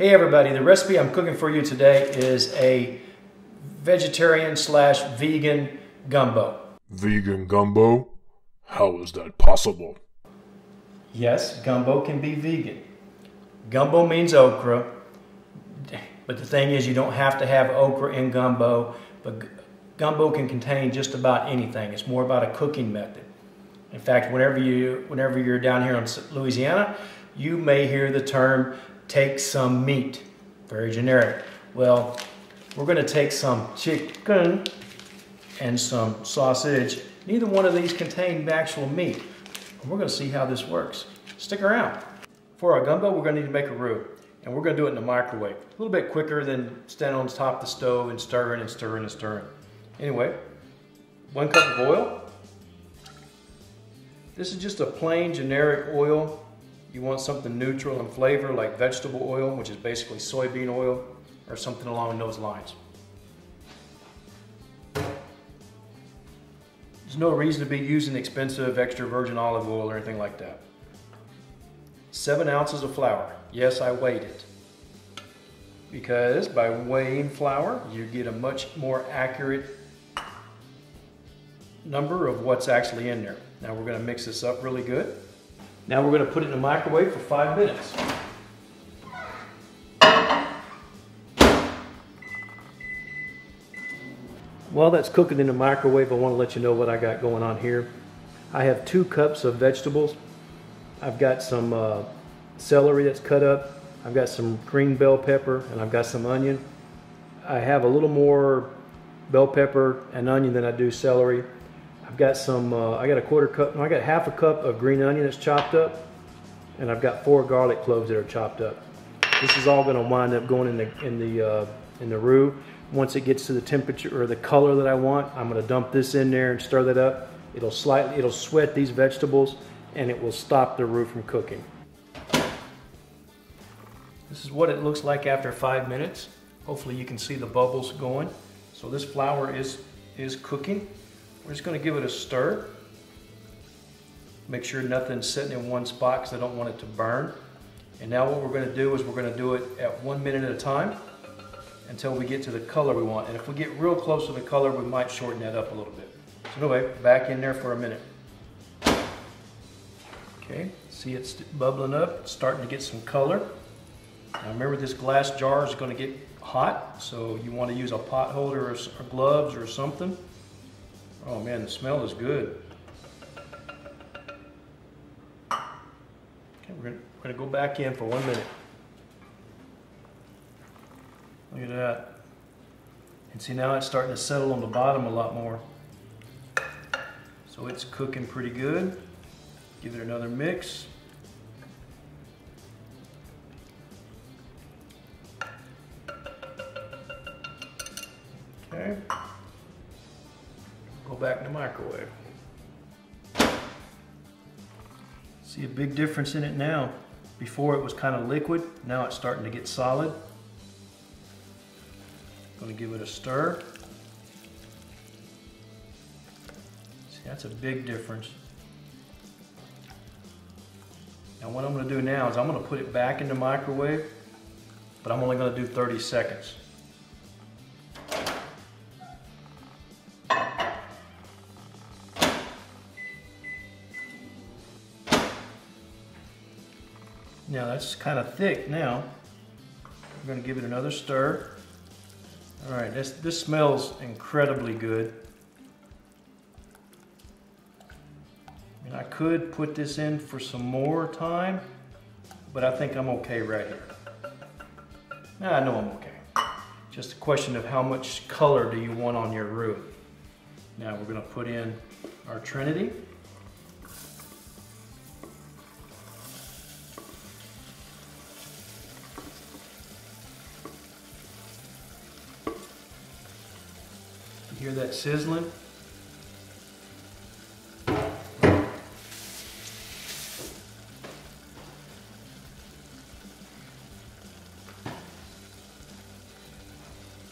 Hey everybody, the recipe I'm cooking for you today is a vegetarian slash vegan gumbo. Vegan gumbo? How is that possible? Yes, gumbo can be vegan. Gumbo means okra, but the thing is you don't have to have okra in gumbo, but gumbo can contain just about anything. It's more about a cooking method. In fact, whenever you're down here in Louisiana, you may hear the term take some meat. Very generic. Well, we're going to take some chicken and some sausage. Neither one of these contain actual meat. We're going to see how this works. Stick around. For our gumbo, we're going to need to make a roux. And we're going to do it in the microwave. A little bit quicker than standing on top of the stove and stirring and stirring and stirring. Anyway, 1 cup of oil. This is just a plain generic oil. You want something neutral in flavor like vegetable oil, which is basically soybean oil, or something along those lines. There's no reason to be using expensive extra virgin olive oil or anything like that. 7 ounces of flour. Yes, I weighed it. Because by weighing flour, you get a much more accurate number of what's actually in there. Now we're going to mix this up really good. Now we're going to put it in the microwave for 5 minutes. While that's cooking in the microwave, I want to let you know what I got going on here. I have 2 cups of vegetables. I've got some celery that's cut up. I've got some green bell pepper, and I've got some onion. I have a little more bell pepper and onion than I do celery. I've got some, I got half a cup of green onion that's chopped up, and I've got 4 garlic cloves that are chopped up. This is all going to wind up going in the roux. Once it gets to the temperature or the color that I want, I'm going to dump this in there and stir that up. It'll sweat these vegetables, and it will stop the roux from cooking. This is what it looks like after 5 minutes. Hopefully you can see the bubbles going. So this flour is cooking. We're just going to give it a stir. Make sure nothing's sitting in one spot because I don't want it to burn. And now what we're going to do is we're going to do it at 1 minute at a time until we get to the color we want. And if we get real close to the color, we might shorten that up a little bit. So anyway, back in there for a minute. Okay, see it's bubbling up, it's starting to get some color. Now remember, this glass jar is going to get hot, so you want to use a pot holder or gloves or something. Oh man, the smell is good. Okay, we're going to go back in for 1 minute. Look at that. And see, now it's starting to settle on the bottom a lot more. So it's cooking pretty good. Give it another mix. Okay. Go back in the microwave. See a big difference in it now. Before it was kind of liquid, now it's starting to get solid. Going to give it a stir. See, that's a big difference. Now what I'm going to do now is I'm going to put it back in the microwave, but I'm only going to do 30 seconds. Now that's kind of thick now. I'm going to give it another stir. All right, this smells incredibly good. And I could put this in for some more time, but I think I'm okay right here. Now I know I'm okay. Just a question of how much color do you want on your roux. Now we're going to put in our Trinity. Hear that sizzling?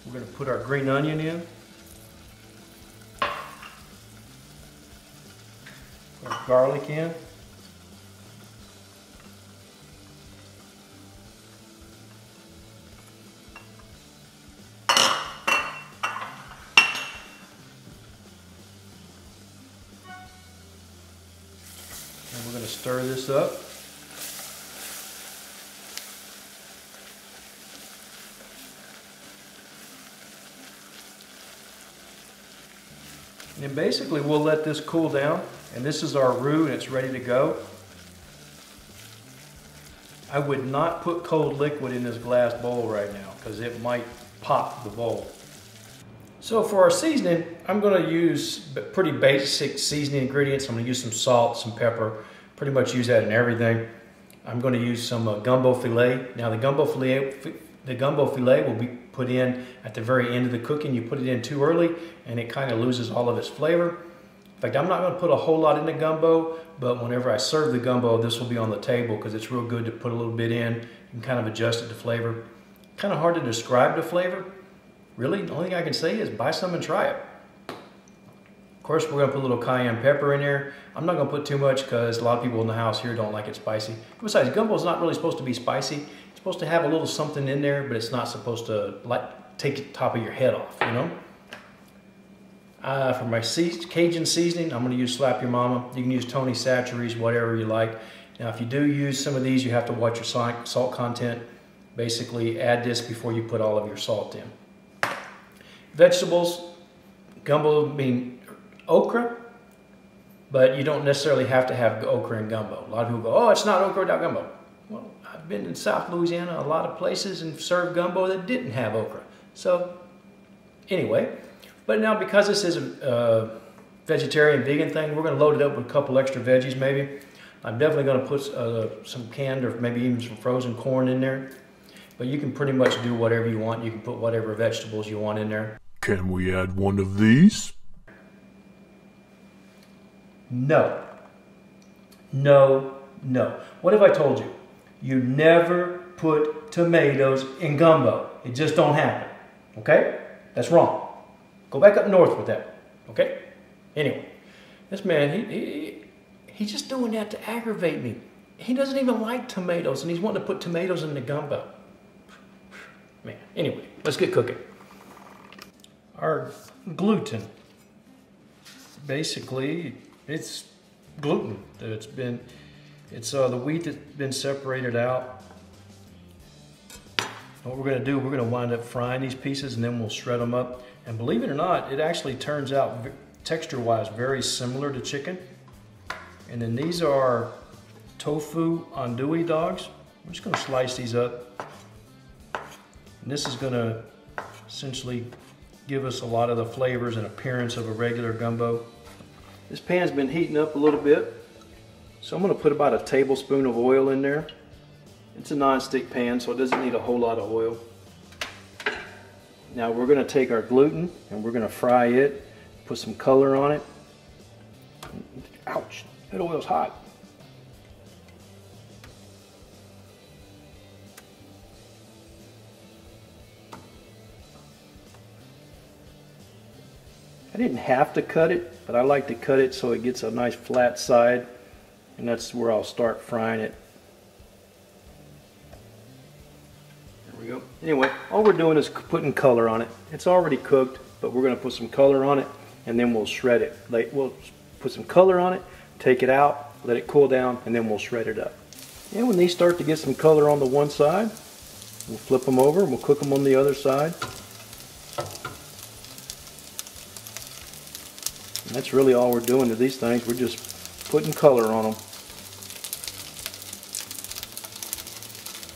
We're going to put our green onion in. Our garlic in. A stir this up. And basically we'll let this cool down, and this is our roux and it's ready to go. I would not put cold liquid in this glass bowl right now because it might pop the bowl. So for our seasoning, I'm going to use pretty basic seasoning ingredients. I'm going to use some salt, some pepper, pretty much use that in everything. I'm going to use some gumbo filet. Now the gumbo filet will be put in at the very end of the cooking. You put it in too early and it kind of loses all of its flavor. In fact, I'm not going to put a whole lot in the gumbo, but whenever I serve the gumbo, this will be on the table because it's real good to put a little bit in and kind of adjust it to flavor. Kind of hard to describe the flavor. Really, the only thing I can say is buy some and try it. Of course, we're going to put a little cayenne pepper in there. I'm not going to put too much because a lot of people in the house here don't like it spicy. Besides, gumbo is not really supposed to be spicy. It's supposed to have a little something in there, but it's not supposed to take the top of your head off, you know? For my Cajun seasoning, I'm going to use Slap Your Mama. You can use Tony Chachere's, whatever you like. Now, if you do use some of these, you have to watch your salt content. Basically, add this before you put all of your salt in. Vegetables, gumbo being okra, but you don't necessarily have to have okra in gumbo. A lot of people go, oh, it's not okra without gumbo. Well, I've been in South Louisiana, a lot of places, and served gumbo that didn't have okra. So, anyway. But now because this is a vegetarian, vegan thing, we're going to load it up with a couple extra veggies maybe. I'm definitely going to put some canned or maybe even some frozen corn in there. But you can pretty much do whatever you want. You can put whatever vegetables you want in there. Can we add one of these? No. No, no. What have I told you? You never put tomatoes in gumbo. It just don't happen. Okay? That's wrong. Go back up north with that, okay? Anyway, this man, he's just doing that to aggravate me. He doesn't even like tomatoes, and he's wanting to put tomatoes in the gumbo. Man, anyway, let's get cooking. Our gluten, basically, it's gluten. It's the wheat that's been separated out. What we're going to do, we're going to wind up frying these pieces, and then we'll shred them up. And believe it or not, it actually turns out texture-wise very similar to chicken. And then these are tofu andouille dogs. I'm just going to slice these up. And this is going to essentially give us a lot of the flavors and appearance of a regular gumbo. This pan's been heating up a little bit. So I'm going to put about a tablespoon of oil in there. It's a non-stick pan, so it doesn't need a whole lot of oil. Now we're going to take our gluten and we're going to fry it, put some color on it. Ouch, that oil's hot. I didn't have to cut it, but I like to cut it so it gets a nice flat side, and that's where I'll start frying it. Go. Anyway, all we're doing is putting color on it. It's already cooked, but we're going to put some color on it and then we'll shred it. We'll put some color on it, take it out, let it cool down, and then we'll shred it up. And when these start to get some color on the one side, we'll flip them over and we'll cook them on the other side. And that's really all we're doing to these things. We're just putting color on them.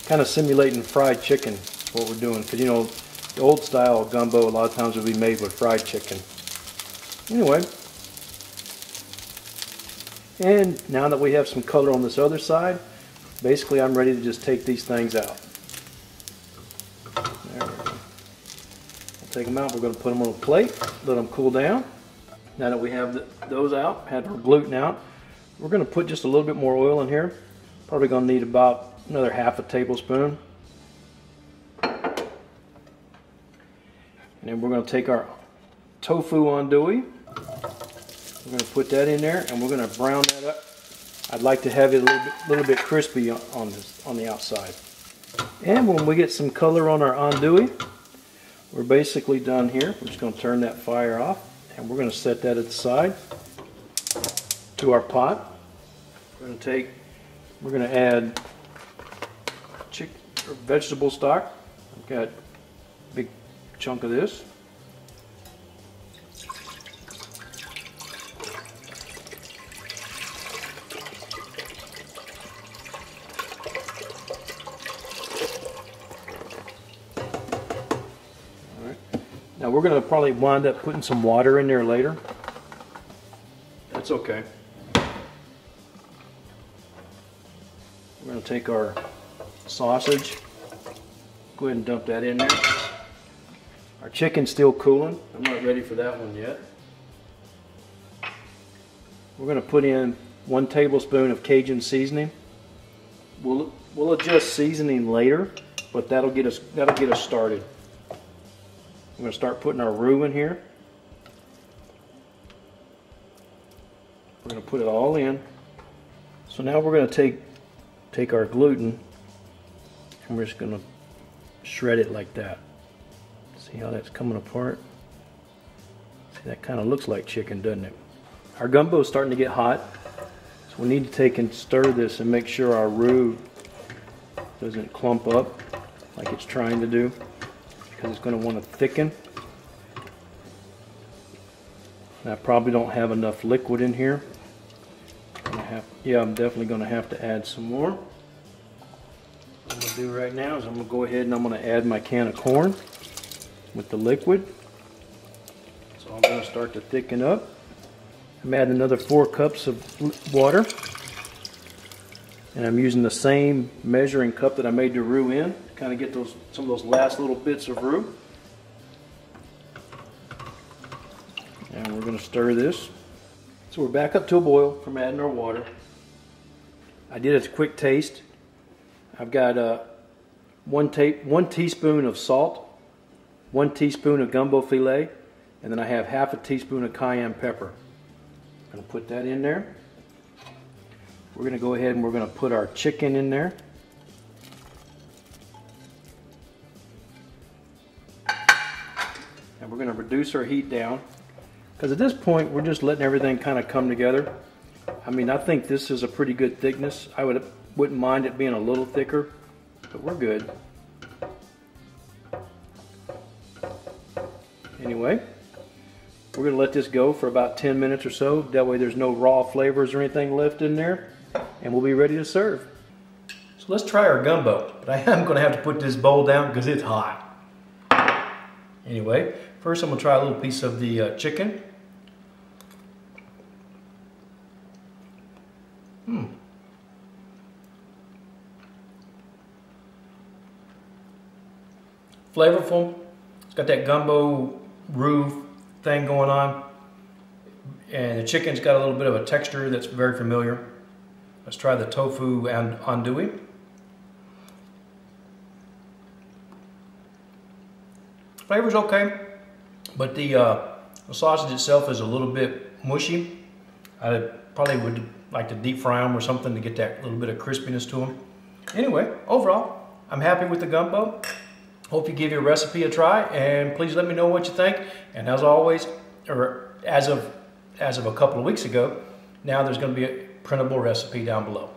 Kind of simulating fried chicken is what we're doing, because you know the old style gumbo a lot of times will be made with fried chicken. Anyway, and now that we have some color on this other side, basically I'm ready to just take these things out. There we go. We'll take them out. We're going to put them on a plate, let them cool down. Now that we have those out, had our gluten out, we're going to put just a little bit more oil in here. Probably going to need about another half a tablespoon. And then we're going to take our tofu andouille. We're going to put that in there and we're going to brown that up. I'd like to have it a little bit crispy on the outside. And when we get some color on our andouille, we're basically done here. We're just going to turn that fire off and we're going to set that at the side to our pot. We're going to add vegetable stock. I've got a big chunk of this. All right. Now we're going to probably wind up putting some water in there later. That's okay. We're going to take our sausage, go ahead and dump that in there. Our chicken's still cooling. I'm not ready for that one yet. We're going to put in 1 tablespoon of Cajun seasoning. We'll adjust seasoning later, but that'll get us started. We're going to start putting our roux in here. We're going to put it all in. So now we're going to take our gluten and we're just going to shred it like that. See how that's coming apart? See, that kind of looks like chicken, doesn't it? Our gumbo is starting to get hot, so we need to take and stir this and make sure our roux doesn't clump up like it's trying to do, because it's going to want to thicken. And I probably don't have enough liquid in here. I'm definitely going to have to add some more. What I'm going to do right now is I'm going to go ahead and I'm going to add my can of corn with the liquid. So I'm going to start to thicken up. I'm adding another 4 cups of water. And I'm using the same measuring cup that I made the roux in to kind of get some of those last little bits of roux. And we're going to stir this. So we're back up to a boil from adding our water. I did a quick taste. I've got 1 teaspoon of salt, 1 teaspoon of gumbo filet, and then I have half a teaspoon of cayenne pepper. I'm going to put that in there. We're going to go ahead and we're going to put our chicken in there. And we're going to reduce our heat down. Because at this point, we're just letting everything kind of come together. I mean, I think this is a pretty good thickness. I wouldn't mind it being a little thicker, but we're good. Anyway, we're going to let this go for about 10 minutes or so. That way there's no raw flavors or anything left in there. And we'll be ready to serve. So let's try our gumbo. But I am going to have to put this bowl down because it's hot. Anyway, first I'm going to try a little piece of the chicken. Flavorful. It's got that gumbo roux thing going on. And the chicken's got a little bit of a texture that's very familiar. Let's try the tofu and andouille. Flavor's okay, but the sausage itself is a little bit mushy. I probably would like to deep fry them or something to get that little bit of crispiness to them. Anyway, overall, I'm happy with the gumbo. Hope you give your recipe a try, and please let me know what you think. And as always, or as of a couple of weeks ago, now there's going to be a printable recipe down below.